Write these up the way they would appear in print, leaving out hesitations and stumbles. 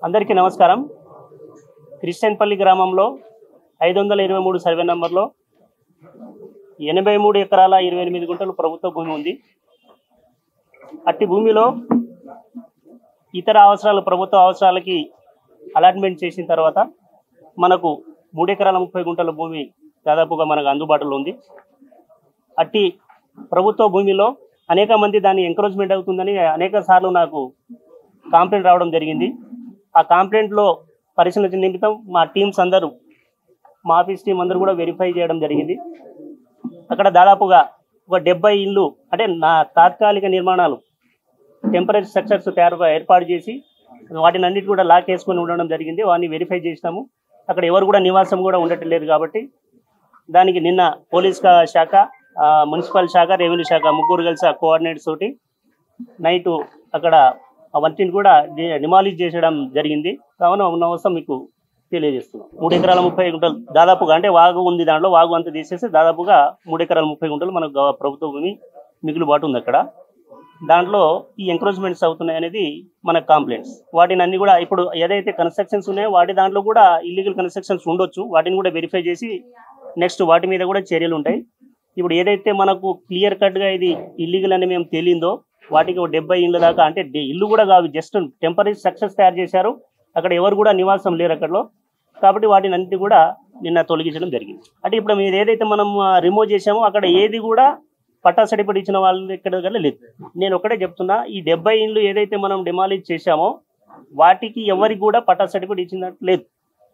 అందరికీ నమస్కారం. క్రిస్టియన్పల్లి గ్రామంలో 523 సర్వే నంబర్లో 83 ఎకరాల 28 గుంటలు ప్రభుత్వ భూమి ఉంది. అట్టి భూమిలో ఇతర అవసరాలు ప్రభుత్వ అవసరాలకి అలాట్మెంట్ చేసిన తర్వాత మనకు 3 ఎకరాల 30 గుంటల భూమి దాదాపుగా మనకు అందుబాటులో ఉంది. అట్టి ప్రభుత్వ భూమిలో అనేక మంది దాన్ని ఎంకరేజ్మెంట్ అవుతుందని అనేక సార్లు నాకు కంప్లైంట్ రావడం జరిగింది. ఆ కంప్లైంట్లో పరిశీలన నిమిత్తం మా టీమ్స్ అందరూ, మా ఆఫీస్ టీం అందరూ కూడా వెరిఫై చేయడం జరిగింది. అక్కడ దాదాపుగా ఒక 70 ఇళ్ళు అంటే నా తాత్కాలిక నిర్మాణాలు టెంపరీ స్ట్రక్చర్స్ ఏర్పాటు చేసి వాటిని అన్నిటి కూడా లాక్ వేసుకొని ఉండడం జరిగింది. వాటిని వెరిఫై చేసినాము. అక్కడ ఎవరు కూడా నివాసం కూడా ఉండటం లేదు. కాబట్టి దానికి నిన్న పోలీస్ శాఖ, మున్సిపల్ శాఖ, రెవెన్యూ శాఖ ముగ్గురు కలిసి కోఆర్డినేట్స్ తోటి నైటు అక్కడ అవన్నీ కూడా డిమాలిష్ చేసడం జరిగింది. కావున ఉన్న అవసరం మీకు తెలియజేస్తున్నాం. 3 ఎకరాల 30 గుంటలు దాదాపుగా, అంటే వాగు ఉంది, దాంట్లో వాగు అంతా తీసేసి దాదాపుగా 3 ఎకరాల 30 గుంటలు మనకు ప్రభుత్వ భూమి మిగులుబాటు ఉంది. అక్కడ దాంట్లో ఈ ఎంక్రోచ్మెంట్స్ అవుతున్నాయి అనేది మన కంప్లైంట్స్. వాటిని అన్ని కూడా ఇప్పుడు ఏదైతే కన్స్ట్రక్షన్స్ ఉన్నాయో వాటి దాంట్లో కూడా ఇల్లీగల్ కన్స్ట్రక్షన్స్ ఉండొచ్చు. వాటిని కూడా వెరిఫై చేసి నెక్స్ట్ వాటి మీద కూడా చర్యలు ఉంటాయి. ఇప్పుడు ఏదైతే మనకు క్లియర్ కట్గా ఇది ఇల్లీగల్ అని మేము తేలిందో వాటికి 70 ఇళ్ళ దాకా, అంటే ఇల్లు కూడా కాదు, జస్ట్ టెంపరీ స్ట్రక్చర్స్ తయారు చేశారు. అక్కడ ఎవరు కూడా నివాసం లేరు అక్కడలో. కాబట్టి వాటిని అన్నిటి కూడా నిన్న తొలగించడం జరిగింది. అంటే ఇప్పుడు మీరు ఏదైతే మనం రిమూవ్ చేసామో అక్కడ ఏది కూడా పట్టా సర్టిఫికేట్ ఇచ్చిన వాళ్ళు ఎక్కడ లేదు. నేను ఒకటే చెప్తున్నా, ఈ 70 ఇళ్ళు ఏదైతే మనం డిమాలిష్ చేశామో వాటికి ఎవరికి కూడా పట్టా సర్టిఫికేట్ ఇచ్చినట్టు లేదు.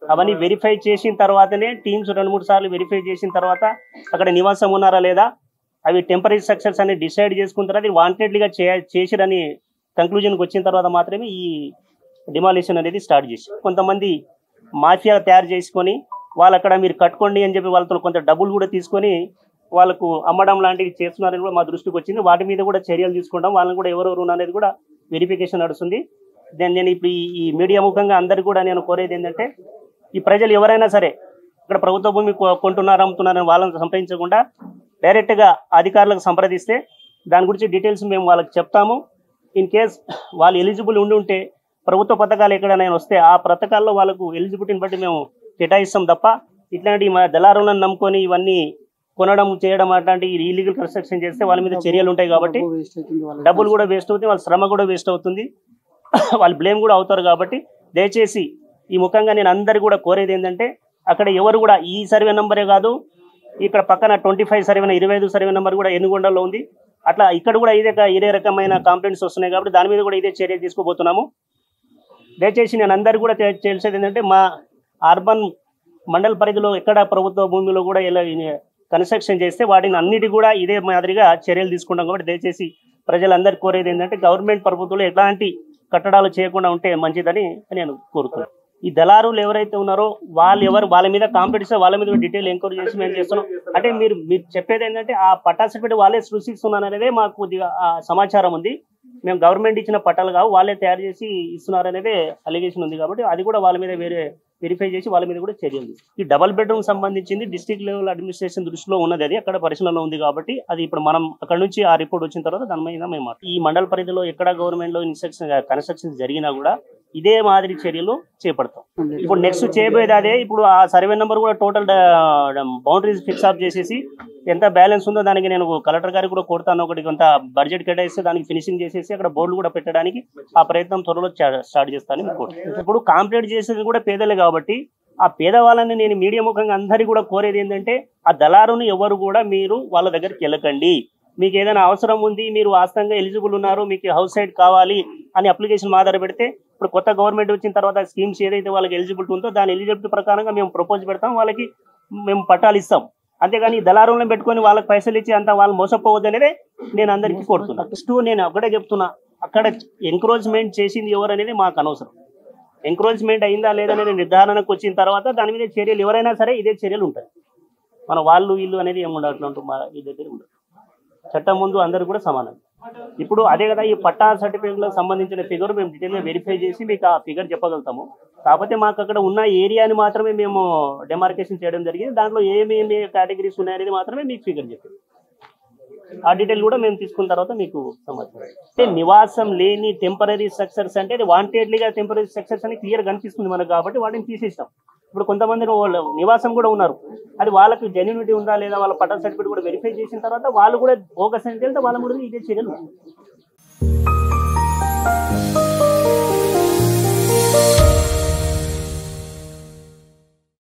అవన్నీ వెరిఫై చేసిన తర్వాతనే టీమ్స్ 2-3 సార్లు వెరిఫై చేసిన తర్వాత అక్కడ నివాసం ఉన్నారా లేదా, అవి టెంపరీ స్ట్రక్చర్స్ అని డిసైడ్ చేసుకున్న తర్వాత అది వాంటెడ్లీగా చేసిరని కంక్లూజన్కి వచ్చిన తర్వాత మాత్రమే ఈ డిమాలిషన్ అనేది స్టార్ట్ చేసి, కొంతమంది మాఫియా తయారు చేసుకొని వాళ్ళు అక్కడ మీరు కట్టుకోండి అని చెప్పి వాళ్ళతో కొంత డబ్బులు కూడా తీసుకొని వాళ్ళకు అమ్మడం లాంటివి చేస్తున్నారని కూడా మా దృష్టికి వచ్చింది. వాటి మీద కూడా చర్యలు తీసుకుంటాం. వాళ్ళని కూడా ఎవరెవరు అనేది కూడా వెరిఫికేషన్ నడుస్తుంది. నేను ఇప్పుడు ఈ మీడియా ముఖంగా అందరికీ కూడా నేను కోరేది ఏంటంటే, ఈ ప్రజలు ఎవరైనా సరే ఇక్కడ ప్రభుత్వ భూమి కొంటున్నారు, అమ్ముతున్నారని వాళ్ళని సంప్రదించకుండా డైరెక్ట్గా అధికారులకు సంప్రదిస్తే దాని గురించి డీటెయిల్స్ మేము వాళ్ళకి చెప్తాము. ఇన్ కేస్ వాళ్ళు ఎలిజిబుల్ ఉంటే ప్రభుత్వ పథకాలు ఎక్కడైనా వస్తే ఆ పథకాల్లో వాళ్ళకు ఎలిజిబిలిటీని బట్టి మేము కేటాయిస్తాం తప్ప ఇట్లాంటి మా దళారులను నమ్ముకొని ఇవన్నీ కొనడం చేయడం అట్లాంటి ఇల్లీగల్ కన్స్ట్రక్షన్ చేస్తే వాళ్ళ మీద చర్యలు ఉంటాయి. కాబట్టి డబ్బులు కూడా వేస్ట్ అవుతుంది, వాళ్ళ శ్రమ కూడా వేస్ట్ అవుతుంది, వాళ్ళు బ్లేమ్ కూడా అవుతారు. కాబట్టి దయచేసి ఈ ముఖంగా నేను అందరు కూడా కోరేది ఏంటంటే, అక్కడ ఎవరు కూడా ఈ సర్వే నెంబరే కాదు, ఇక్కడ పక్కన 25 సర్వే 25 సర్వే నెంబర్ కూడా ఎన్నుగొండలో ఉంది. అట్లా ఇక్కడ కూడా ఇదే రకమైన కంప్లైంట్స్ వస్తున్నాయి. కాబట్టి దాని మీద కూడా ఇదే చర్య తీసుకోబోతున్నాము. దయచేసి నేను అందరు కూడా తెలిసేది ఏంటంటే, మా అర్బన్ మండల పరిధిలో ఎక్కడ ప్రభుత్వ భూమిలో కూడా ఇలా కన్స్ట్రక్షన్ చేస్తే వాటిని అన్నిటి కూడా ఇదే మాదిరిగా చర్యలు తీసుకుంటాం. కాబట్టి దయచేసి ప్రజలందరూ కోరేది ఏంటంటే, గవర్నమెంట్ ప్రభుత్వంలో ఎలాంటి కట్టడాలు చేయకుండా ఉంటే మంచిదని నేను కోరుతున్నాను. ఈ దళారులు ఎవరైతే ఉన్నారో వాళ్ళ మీద కాంపిటీస్, వాళ్ళ మీద డీటెయిల్ ఎంక్వైరీ చేసి మేము చేస్తున్నాం. అంటే మీరు చెప్పేది ఏంటంటే, ఆ పట్టా సర్టిఫికేట్ వాళ్ళే సృష్టిస్తున్నారు అనేది మాకు కొద్దిగా సమాచారం ఉంది. మేము గవర్నమెంట్ ఇచ్చిన పట్టాలు కావు, వాళ్ళే తయారు చేసి ఇస్తున్నారు అనేది అలిగేషన్ ఉంది. కాబట్టి అది కూడా వాళ్ళ మీద వెరిఫై చేసి వాళ్ళ మీద కూడా చర్యలు. ఈ డబల్ బెడ్రూమ్ సంబంధించింది డిస్ట్రిక్ట్ లెవెల్ అడ్మినిస్ట్రేషన్ దృష్టిలో ఉన్నది, అది అక్కడ పరిశీలనలో ఉంది. కాబట్టి అది ఇప్పుడు మనం అక్కడ నుంచి ఆ రిపోర్ట్ వచ్చిన తర్వాత దాని మీద మేము ఈ మండల పరిధిలో ఎక్కడ గవర్నమెంట్లో కన్స్ట్రక్షన్ జరిగినా కూడా ఇదే మాదిరి చర్యలు చేపడతాం. ఇప్పుడు నెక్స్ట్ చేయబోయేది అదే. ఇప్పుడు ఆ సర్వే నెంబర్ కూడా టోటల్ బౌండరీస్ ఫిక్స్ అప్ చేసేసి ఎంత బ్యాలెన్స్ ఉందో దానికి నేను కలెక్టర్ గారికి కూడా కోరుతాను. ఒకటి కొంత బడ్జెట్ కేటాయిస్తే దానికి ఫినిషింగ్ చేసేసి అక్కడ బోర్డులు కూడా పెట్టడానికి ఆ ప్రయత్నం త్వరలో స్టార్ట్ చేస్తానని కోరుతాను. ఇప్పుడు కంప్లీట్ చేసేది కూడా పేదలే కాబట్టి ఆ పేదవాళ్ళని నేను మీడియా ముఖంగా అందరికీ కూడా కోరేది ఏంటంటే, ఆ దళారుని ఎవరు కూడా మీరు వాళ్ళ దగ్గరికి వెళ్ళకండి. మీకు ఏదైనా అవసరం ఉంది, మీరు వాస్తవంగా ఎలిజిబుల్ ఉన్నారు, మీకు హౌస్ సైడ్ కావాలి అని అప్లికేషన్ ఆధార పెడితే, ఇప్పుడు కొత్త గవర్నమెంట్ వచ్చిన తర్వాత స్కీమ్స్ ఏదైతే వాళ్ళకి ఎలిజిబిలిటీ ఉందో దాని ఎలిజిబిలిటీ ప్రకారంగా మేము ప్రపోజ్ పెడతాం, వాళ్ళకి మేము పట్టాలు ఇస్తాం. అంతేగాని దళారులను పెట్టుకొని వాళ్ళకి పైసలు ఇచ్చి అంతా వాళ్ళు మోసపోవద్దు అనేది నేను అందరికీ కోరుతున్నాను. ఫస్ట్ నేను ఒకటే చెప్తున్నా, అక్కడ ఎంక్రోచ్మెంట్ చేసింది ఎవరు అనేది మాకు అనవసరం. ఎంక్రోచ్మెంట్ అయిందా లేదనేది నిర్ధారణకు వచ్చిన తర్వాత దాని మీద చర్యలు ఎవరైనా సరే ఇదే చర్యలు ఉంటాయి. మన వాళ్ళు వీళ్ళు అనేది ఏముండట్లంటూ మా ఈ దగ్గర ఉండదు. చట్టం ముందు అందరూ కూడా సమానం. ఇప్పుడు అదే కదా, ఈ పట్టా సర్టిఫికేట్లకు సంబంధించిన ఫిగర్ మేము డీటెయిల్గా వెరిఫై చేసి మీకు ఆ ఫిగర్ చెప్పగలుగుతాము. కాకపోతే మాకు అక్కడ ఉన్న ఏరియాని మాత్రమే మేము డెమార్కేషన్ చేయడం జరిగింది. దాంట్లో ఏమేమి కేటగిరీస్ ఉన్నాయనేది మాత్రమే మీకు ఫిగర్ చెప్పాము. ఆ డీటెయిల్ కూడా మేము తీసుకున్న తర్వాత మీకు సమాచారం. అంటే నివాసం లేని టెంపరీ స్ట్రక్చర్స్ అంటే అది వాంటెడ్లీగా టెంపరీ స్ట్రక్చర్స్ అని క్లియర్ కనిపిస్తుంది మనకు, కాబట్టి వాటిని తీసేస్తాం. ఇప్పుడు కొంతమంది నివాసం కూడా ఉన్నారు, అది వాళ్ళకి జెన్యూనిటీ ఉందా లేదా వాళ్ళ పట్టా సర్టిఫికేట్ కూడా వెరిఫై చేసిన తర్వాత వాళ్ళు కూడా బోగస్ అని తెలిస్తే వాళ్ళ కూడా ఇదే చర్యలు.